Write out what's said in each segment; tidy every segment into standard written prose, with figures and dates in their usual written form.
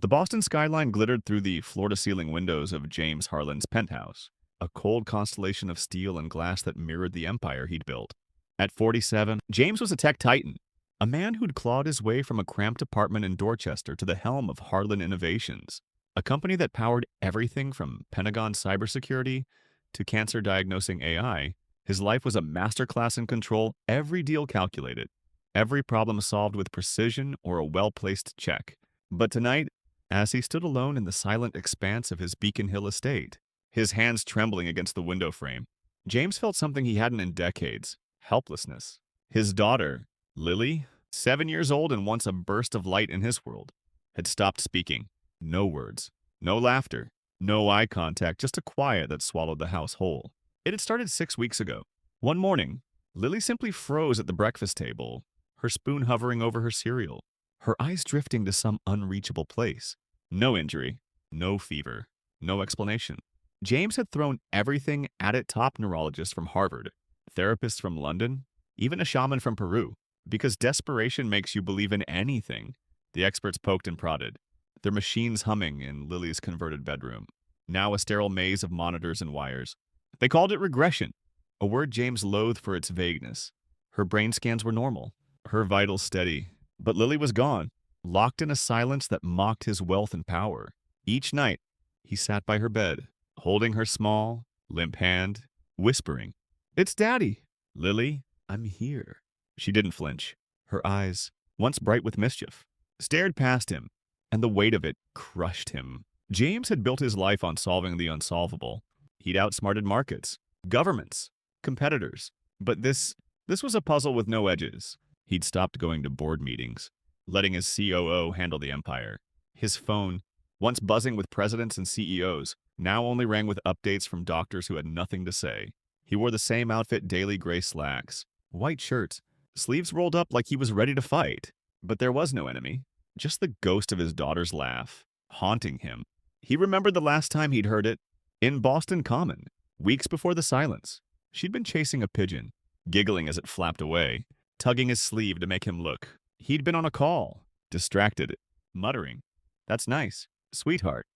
The Boston skyline glittered through the floor-to-ceiling windows of James Harlan's penthouse, a cold constellation of steel and glass that mirrored the empire he'd built. At 47, James was a tech titan, a man who'd clawed his way from a cramped apartment in Dorchester to the helm of Harlan Innovations, a company that powered everything from Pentagon cybersecurity to cancer-diagnosing AI. His life was a masterclass in control, every deal calculated, every problem solved with precision or a well-placed check. But tonight, as he stood alone in the silent expanse of his Beacon Hill estate, his hands trembling against the window frame, James felt something he hadn't in decades: helplessness. His daughter, Lily, 7 years old and once a burst of light in his world, had stopped speaking. No words, no laughter, no eye contact, just a quiet that swallowed the house whole. It had started 6 weeks ago. One morning, Lily simply froze at the breakfast table, her spoon hovering over her cereal, her eyes drifting to some unreachable place. No injury, no fever, no explanation. James had thrown everything at it: top neurologists from Harvard, therapists from London, even a shaman from Peru. Because desperation makes you believe in anything. The experts poked and prodded, their machines humming in Lily's converted bedroom, now a sterile maze of monitors and wires. They called it regression, a word James loathed for its vagueness. Her brain scans were normal, her vitals steady, but Lily was gone, locked in a silence that mocked his wealth and power. Each night, he sat by her bed, holding her small, limp hand, whispering, "It's Daddy." "Lily, I'm here." She didn't flinch. Her eyes, once bright with mischief, stared past him, and the weight of it crushed him. James had built his life on solving the unsolvable. He'd outsmarted markets, governments, competitors. But this was a puzzle with no edges. He'd stopped going to board meetings, letting his COO handle the empire. His phone, once buzzing with presidents and CEOs, now only rang with updates from doctors who had nothing to say. He wore the same outfit: daily gray slacks, white shirt, sleeves rolled up like he was ready to fight. But there was no enemy, just the ghost of his daughter's laugh, haunting him. He remembered the last time he'd heard it, in Boston Common, weeks before the silence. She'd been chasing a pigeon, giggling as it flapped away, tugging his sleeve to make him look. He'd been on a call, distracted, muttering, "That's nice, sweetheart,"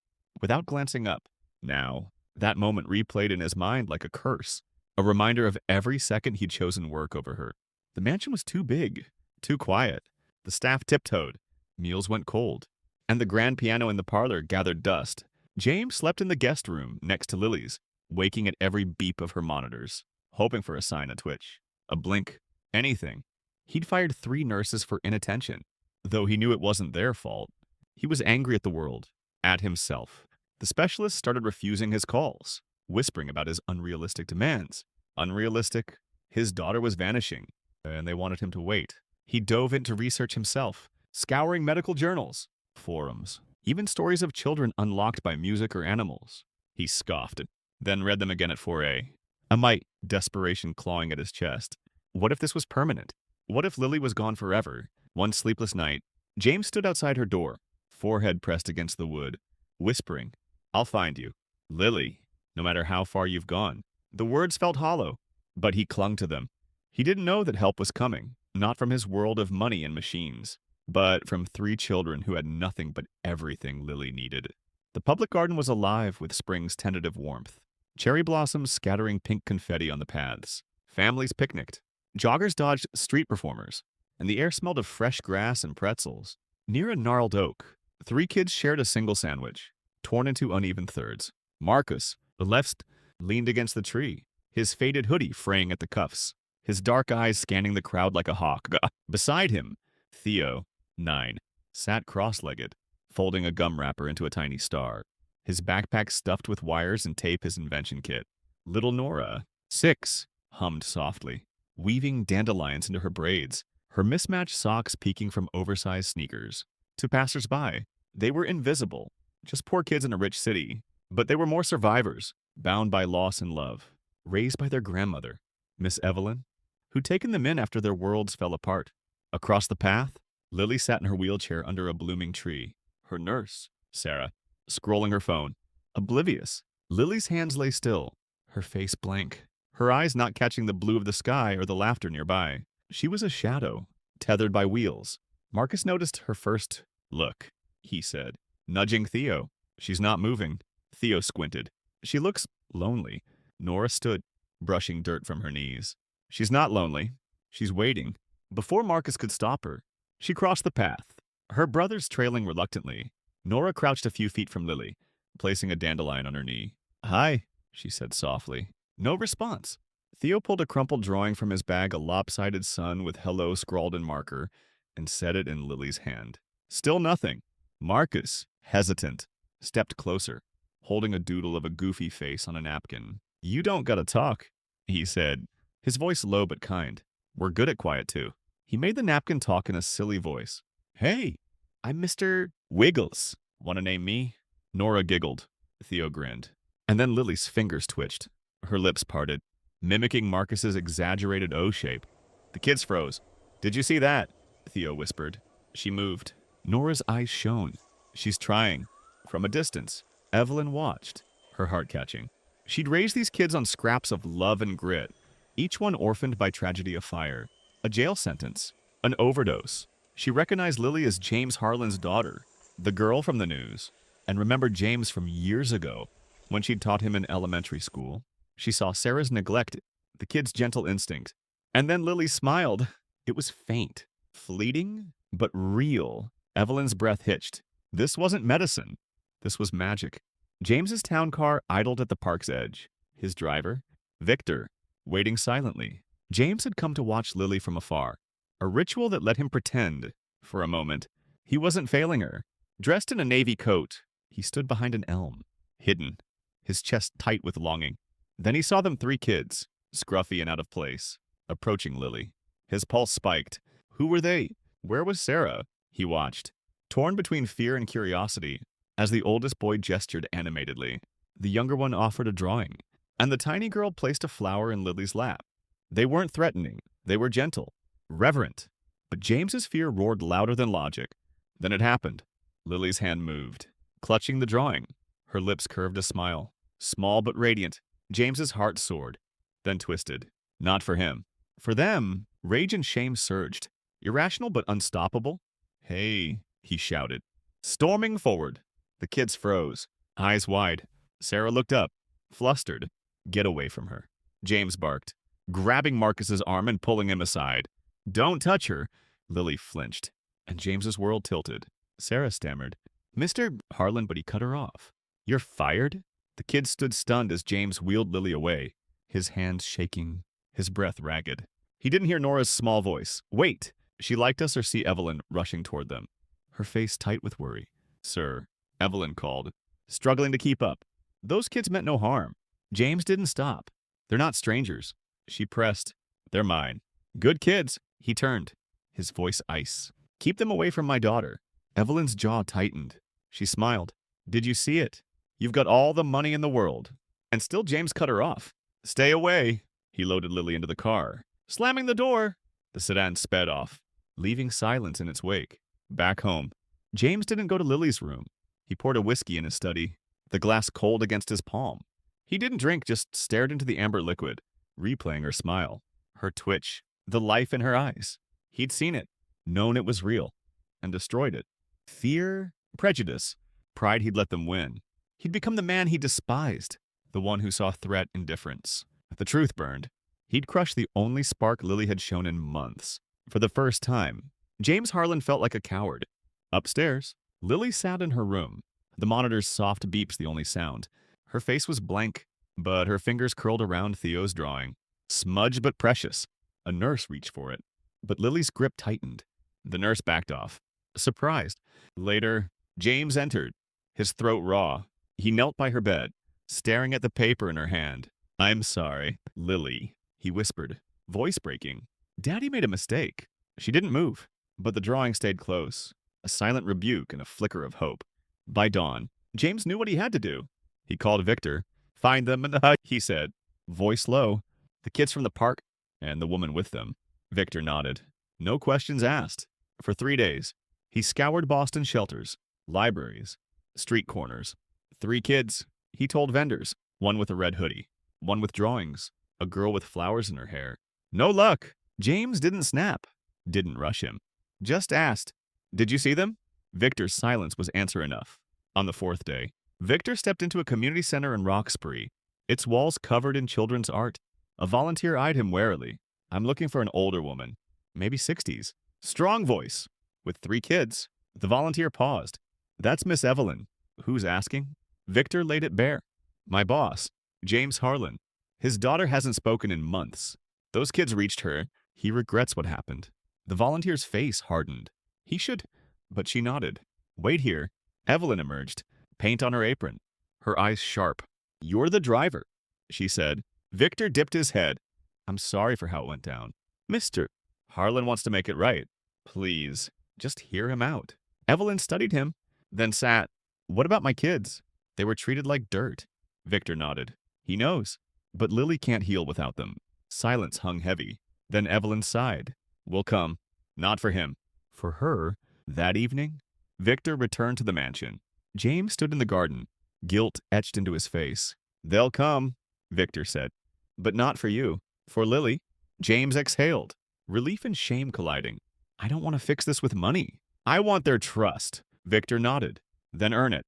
without glancing up. Now, that moment replayed in his mind like a curse, a reminder of every second he'd chosen work over her. The mansion was too big, too quiet. The staff tiptoed, meals went cold, and the grand piano in the parlor gathered dust. James slept in the guest room next to Lily's, waking at every beep of her monitors, hoping for a sign, a twitch, a blink, anything. He'd fired 3 nurses for inattention, though he knew it wasn't their fault. He was angry at the world, at himself. The specialists started refusing his calls, whispering about his unrealistic demands. Unrealistic? His daughter was vanishing, and they wanted him to wait. He dove into research himself, scouring medical journals, forums, even stories of children unlocked by music or animals. He scoffed, then read them again at 4 a mite desperation clawing at his chest. What if this was permanent? What if Lily was gone forever? One sleepless night, James stood outside her door, forehead pressed against the wood, whispering, "I'll find you, Lily, no matter how far you've gone." The words felt hollow, but he clung to them. He didn't know that help was coming, not from his world of money and machines, but from 3 children who had nothing but everything Lily needed. The public garden was alive with spring's tentative warmth, cherry blossoms scattering pink confetti on the paths. Families picnicked, joggers dodged street performers, and the air smelled of fresh grass and pretzels. Near a gnarled oak, 3 kids shared a single sandwich, torn into uneven thirds. Marcus, the left, leaned against the tree, his faded hoodie fraying at the cuffs, his dark eyes scanning the crowd like a hawk. Beside him, Theo, 9, sat cross-legged, folding a gum wrapper into a tiny star, his backpack stuffed with wires and tape, his invention kit. Little Nora, 6, hummed softly, weaving dandelions into her braids, her mismatched socks peeking from oversized sneakers. To passers-by, they were invisible, just poor kids in a rich city, but they were more survivors, bound by loss and love, raised by their grandmother, Miss Evelyn, who'd taken them in after their worlds fell apart. Across the path, Lily sat in her wheelchair under a blooming tree, her nurse, Sarah, scrolling her phone, oblivious. Lily's hands lay still, her face blank, her eyes not catching the blue of the sky or the laughter nearby. She was a shadow, tethered by wheels. Marcus noticed her first. "Look," he said. nudging Theo. She's not moving. Theo squinted. She looks lonely. Nora stood, brushing dirt from her knees. She's not lonely. She's waiting. Before Marcus could stop her, she crossed the path, her brothers trailing reluctantly. Nora crouched a few feet from Lily, placing a dandelion on her knee. "Hi," she said softly. No response. Theo pulled a crumpled drawing from his bag, a lopsided sun with hello scrawled in marker, and set it in Lily's hand. Still nothing. Marcus, hesitant, stepped closer, holding a doodle of a goofy face on a napkin. "You don't gotta talk," he said, his voice low but kind. "We're good at quiet, too." He made the napkin talk in a silly voice. "Hey, I'm Mr. Wiggles. Want to name me?" Nora giggled. Theo grinned. And then Lily's fingers twitched. Her lips parted, mimicking Marcus's exaggerated O shape. The kids froze. "Did you see that?" Theo whispered. She moved. Nora's eyes shone. "She's trying." From a distance, Evelyn watched, her heart catching. She'd raised these kids on scraps of love and grit, each one orphaned by tragedy of fire, a jail sentence, an overdose. She recognized Lily as James Harlan's daughter, the girl from the news, and remembered James from years ago, when she'd taught him in elementary school. She saw Sarah's neglect, the kid's gentle instinct. And then Lily smiled. It was faint, fleeting, but real. Evelyn's breath hitched. This wasn't medicine. This was magic. James's town car idled at the park's edge. His driver, Victor, waiting silently. James had come to watch Lily from afar, a ritual that let him pretend, for a moment, he wasn't failing her. Dressed in a navy coat, he stood behind an elm, hidden, his chest tight with longing. Then he saw them 3 kids, scruffy and out of place, approaching Lily. His pulse spiked. Who were they? Where was Sarah? He watched, torn between fear and curiosity, as the oldest boy gestured animatedly. The younger one offered a drawing, and the tiny girl placed a flower in Lily's lap. They weren't threatening. They were gentle, reverent. But James's fear roared louder than logic. Then it happened. Lily's hand moved, clutching the drawing. Her lips curved a smile, small but radiant. James's heart soared, then twisted. Not for him. For them, rage and shame surged, irrational but unstoppable. "Hey," he shouted, storming forward. The kids froze, eyes wide. Sarah looked up, flustered. "Get away from her," James barked, grabbing Marcus's arm and pulling him aside. "Don't touch her." Lily flinched, and James's world tilted. Sarah stammered, "Mr. Harlan," but he cut her off. "You're fired?" The kid stood stunned as James wheeled Lily away, his hands shaking, his breath ragged. He didn't hear Nora's small voice. "Wait!" She liked us or see Evelyn rushing toward them, her face tight with worry. "Sir," Evelyn called, struggling to keep up. "Those kids meant no harm." James didn't stop. "They're not strangers." She pressed. "They're mine." "Good kids." He turned, his voice ice. "Keep them away from my daughter." Evelyn's jaw tightened. She smiled. "Did you see it? You've got all the money in the world." And still James cut her off. "Stay away." He loaded Lily into the car, slamming the door. The sedan sped off, leaving silence in its wake. Back home, James didn't go to Lily's room. He poured a whiskey in his study, the glass cold against his palm. He didn't drink, just stared into the amber liquid, replaying her smile, her twitch, the life in her eyes. He'd seen it, known it was real, and destroyed it. Fear, prejudice, pride he'd let them win. He'd become the man he despised, the one who saw threat in difference. The truth burned. He'd crushed the only spark Lily had shown in months. For the first time, James Harlan felt like a coward. Upstairs, Lily sat in her room, the monitor's soft beeps the only sound. Her face was blank, but her fingers curled around Theo's drawing. Smudged but precious. A nurse reached for it, but Lily's grip tightened. The nurse backed off, surprised. Later, James entered, his throat raw. He knelt by her bed, staring at the paper in her hand. "I'm sorry, Lily," he whispered, voice breaking. "Daddy made a mistake." She didn't move, but the drawing stayed close, a silent rebuke and a flicker of hope. By dawn, James knew what he had to do. He called Victor. "Find them in the hut," he said, voice low. "The kids from the park and the woman with them." Victor nodded. No questions asked. For 3 days, he scoured Boston shelters, libraries, street corners. 3 kids, he told vendors, one with a red hoodie, one with drawings, a girl with flowers in her hair. No luck. James didn't snap, didn't rush him. Just asked, "Did you see them?" Victor's silence was answer enough. On the fourth day, Victor stepped into a community center in Roxbury, its walls covered in children's art. A volunteer eyed him warily. I'm looking for an older woman, maybe 60s. Strong voice, with 3 kids. The volunteer paused. That's Miss Evelyn. Who's asking? Victor laid it bare. My boss, James Harlan. His daughter hasn't spoken in months. Those kids reached her. He regrets what happened. The volunteer's face hardened. He should, but she nodded. Wait here. Evelyn emerged, paint on her apron, her eyes sharp. You're the driver, she said. Victor dipped his head. I'm sorry for how it went down. Mr. Harlan wants to make it right. Please, just hear him out. Evelyn studied him, then sat. What about my kids? They were treated like dirt. Victor nodded. He knows, but Lily can't heal without them. Silence hung heavy. Then Evelyn sighed. We'll come. Not for him. For her, that evening, Victor returned to the mansion. James stood in the garden, guilt etched into his face. They'll come, Victor said. But not for you. For Lily. James exhaled, relief and shame colliding. I don't want to fix this with money. I want their trust. Victor nodded. Then earn it.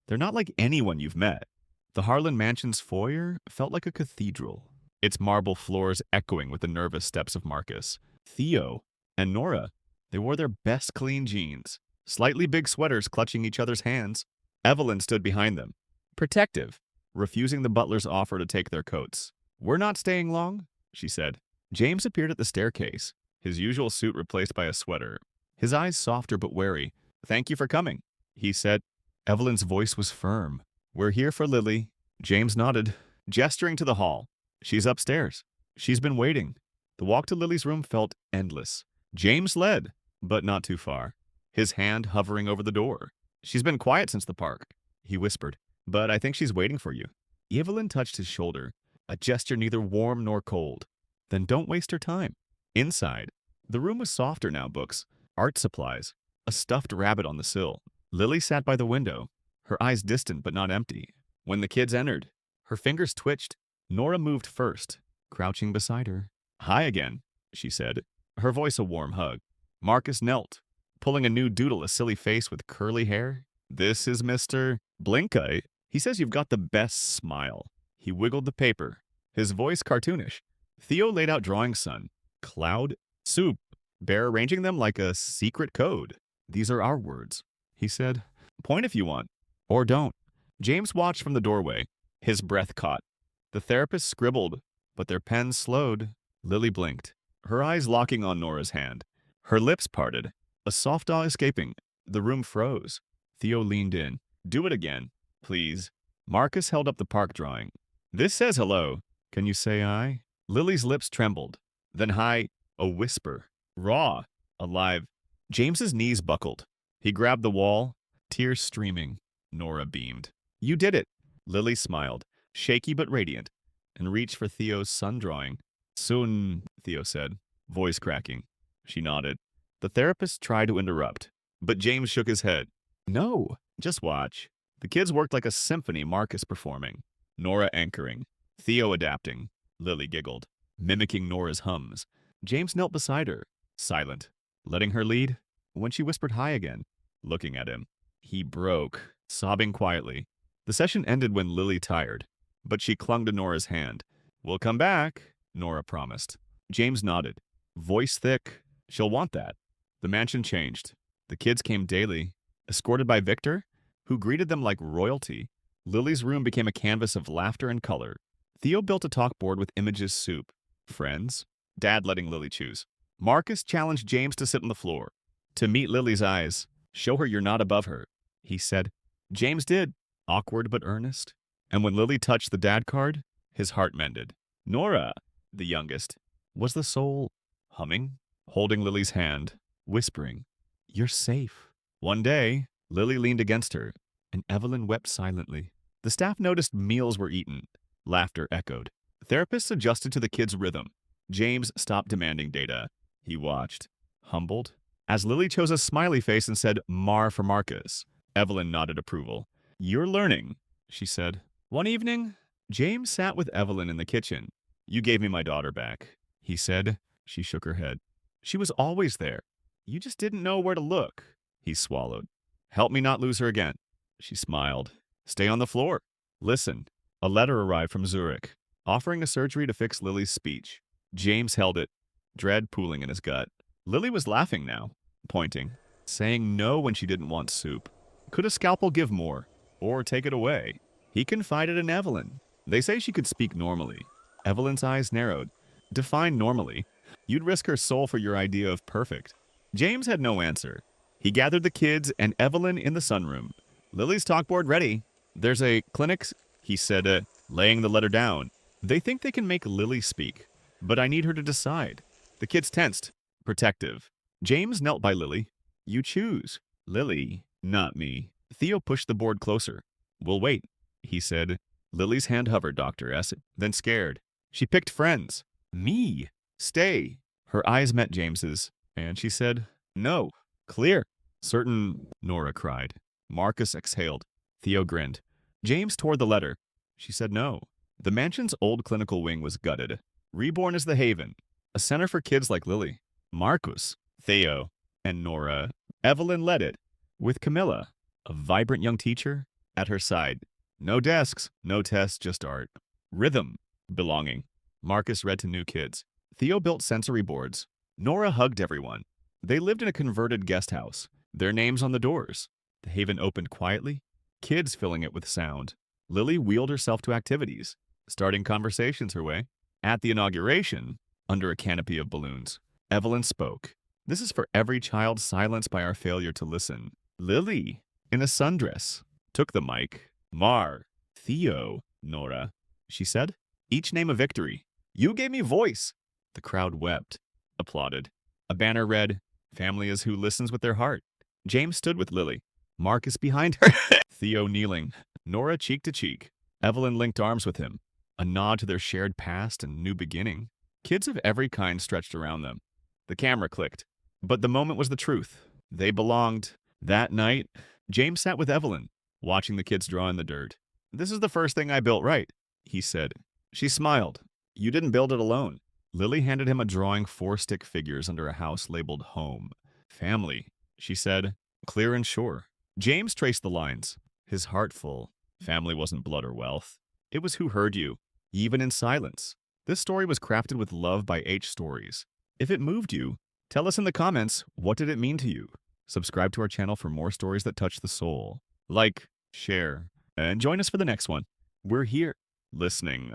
They're not like anyone you've met. The Harlan mansion's foyer felt like a cathedral, its marble floors echoing with the nervous steps of Marcus. Theo and Nora, they wore their best clean jeans, slightly big sweaters clutching each other's hands. Evelyn stood behind them, protective, refusing the butler's offer to take their coats. We're not staying long, she said. James appeared at the staircase, his usual suit replaced by a sweater, his eyes softer but wary. Thank you for coming, he said. Evelyn's voice was firm. We're here for Lily. James nodded, gesturing to the hall. She's upstairs. She's been waiting. The walk to Lily's room felt endless. James led, but not too far, his hand hovering over the door. She's been quiet since the park, he whispered, but I think she's waiting for you. Evelyn touched his shoulder, a gesture neither warm nor cold. Then don't waste her time. Inside, the room was softer now, books, art supplies, a stuffed rabbit on the sill. Lily sat by the window, her eyes distant but not empty. When the kids entered, her fingers twitched. Nora moved first, crouching beside her. Hi again, she said, her voice a warm hug. Marcus knelt, pulling a new doodle, a silly face with curly hair. This is Mr. Blinka. He says you've got the best smile. He wiggled the paper, his voice cartoonish. Theo laid out drawings, son. Cloud, soup, bear arranging them like a secret code. These are our words, he said. Point if you want, or don't. James watched from the doorway, his breath caught. The therapist scribbled, but their pens slowed. Lily blinked, her eyes locking on Nora's hand. Her lips parted, a soft awe escaping. The room froze. Theo leaned in. Do it again, please. Marcus held up the park drawing. This says hello. Can you say I? Lily's lips trembled. Then hi, a whisper. Raw, alive. James's knees buckled. He grabbed the wall, tears streaming. Nora beamed. You did it. Lily smiled, shaky but radiant, and reached for Theo's sun drawing. Soon, Theo said, voice cracking. She nodded. The therapist tried to interrupt, but James shook his head. No, just watch. The kids worked like a symphony, Marcus performing, Nora anchoring, Theo adapting. Lily giggled, mimicking Nora's hums. James knelt beside her, silent, letting her lead. When she whispered hi again, looking at him, he broke, sobbing quietly. The session ended when Lily tired, but she clung to Nora's hand. We'll come back, Nora promised. James nodded, voice thick. She'll want that. The mansion changed. The kids came daily, escorted by Victor, who greeted them like royalty. Lily's room became a canvas of laughter and color. Theo built a talkboard with images soup. Friends? Dad letting Lily choose. Marcus challenged James to sit on the floor. To meet Lily's eyes. Show her you're not above her, he said. James did, awkward but earnest. And when Lily touched the dad card, his heart mended. Nora, the youngest, was the soul humming, holding Lily's hand, whispering, You're safe. One day, Lily leaned against her, and Evelyn wept silently. The staff noticed meals were eaten. Laughter echoed. Therapists adjusted to the kids' rhythm. James stopped demanding data. He watched, humbled, as Lily chose a smiley face and said, Mar for Marcus. Evelyn nodded approval. You're learning, she said. One evening, James sat with Evelyn in the kitchen. You gave me my daughter back, he said. She shook her head. She was always there. You just didn't know where to look. He swallowed. Help me not lose her again. She smiled. Stay on the floor. Listen. A letter arrived from Zurich, offering a surgery to fix Lily's speech. James held it, dread pooling in his gut. Lily was laughing now, pointing, saying no when she didn't want soup. Could a scalpel give more, or take it away? He confided in Evelyn. They say she could speak normally. Evelyn's eyes narrowed. Define normally. You'd risk her soul for your idea of perfect. James had no answer. He gathered the kids and Evelyn in the sunroom. Lily's talkboard ready. There's a clinic, he said, laying the letter down. They think they can make Lily speak, but I need her to decide. The kids tensed, protective. James knelt by Lily. You choose. Lily, not me. Theo pushed the board closer. We'll wait, he said. Lily's hand hovered, Dr. S., then scared. She picked friends. Me. Stay. Her eyes met James's, and she said, no. Clear. Certain, Nora cried. Marcus exhaled. Theo grinned. James tore the letter. She said no. The mansion's old clinical wing was gutted. Reborn as the Haven, a center for kids like Lily. Marcus, Theo, and Nora. Evelyn led it, with Camilla, a vibrant young teacher, at her side. No desks, no tests, just art. Rhythm, belonging. Marcus read to new kids. Theo built sensory boards. Nora hugged everyone. They lived in a converted guest house, their names on the doors. The Haven opened quietly, kids filling it with sound. Lily wheeled herself to activities, starting conversations her way. At the inauguration, under a canopy of balloons, Evelyn spoke. This is for every child silenced by our failure to listen. Lily, in a sundress, took the mic. Theo, Nora, she said. Each name a victory. You gave me voice. The crowd wept, applauded. A banner read, Family is who listens with their heart. James stood with Lily. Marcus behind her. Theo kneeling. Nora cheek to cheek. Evelyn linked arms with him. A nod to their shared past and new beginning. Kids of every kind stretched around them. The camera clicked. But the moment was the truth. They belonged. That night, James sat with Evelyn, watching the kids draw in the dirt. This is the first thing I built right, he said. She smiled. You didn't build it alone. Lily handed him a drawing 4 stick figures under a house labeled home. Family, she said, clear and sure. James traced the lines, his heart full. Family wasn't blood or wealth. It was who heard you, even in silence. This story was crafted with love by H Stories. If it moved you, tell us in the comments, what did it mean to you? Subscribe to our channel for more stories that touch the soul. Like, share, and join us for the next one. We're here, listening.